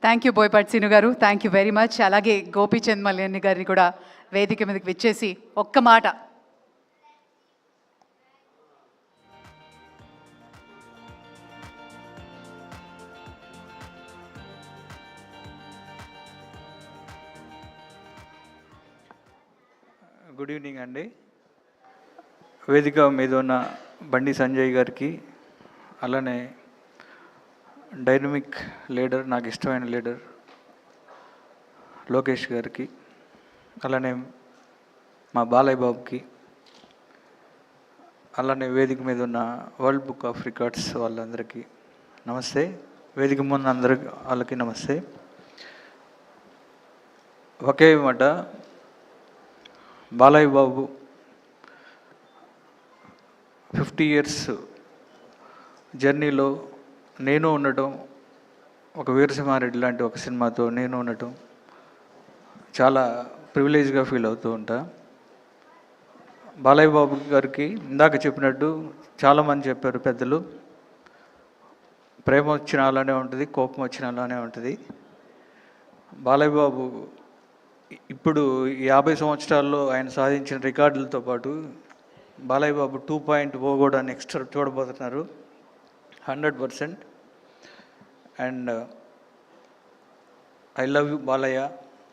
Thank you Boyapati scene గారు, thank you very much. అలాగే గోపీచంద్ మల్యాణి గారిని కూడా వేదిక మీదకి విచ్చేసి ఒక్క మాట. గుడ్ ఈవినింగ్ అండి. వేదిక మీద ఉన్న బండి సంజయ్ గారికి, అలానే డైనమిక్ లీడర్, నాకు ఇష్టమైన లీడర్ లోకేష్ గారికి, అలానే మా బాలయ్య బాబుకి, అలానే వేదిక మీద ఉన్న వరల్డ్ బుక్ ఆఫ్ రికార్డ్స్ వాళ్ళందరికీ నమస్తే. వేదిక ముందు అందరికి వాళ్ళకి నమస్తే. ఒకే మాట, బాలయ్య బాబు 50 years జర్నీలో నేను ఉండటం, ఒక వీరసింహారెడ్డి లాంటి ఒక సినిమాతో నేను ఉండటం చాలా ప్రివిలేజ్గా ఫీల్ అవుతూ ఉంటా. బాలయ్య బాబు గారికి ఇందాక చెప్పినట్టు చాలామంది చెప్పారు పెద్దలు, ప్రేమ వచ్చిన అలానే ఉంటుంది, కోపం వచ్చిన అలానే ఉంటుంది. బాలయ్య బాబు ఇప్పుడు 50 సంవత్సరాల్లో ఆయన సాధించిన రికార్డులతో పాటు బాలయ్య బాబు 2.0 కూడా నెక్స్ట్ చూడబోతున్నారు 100%. And I love you Balayya.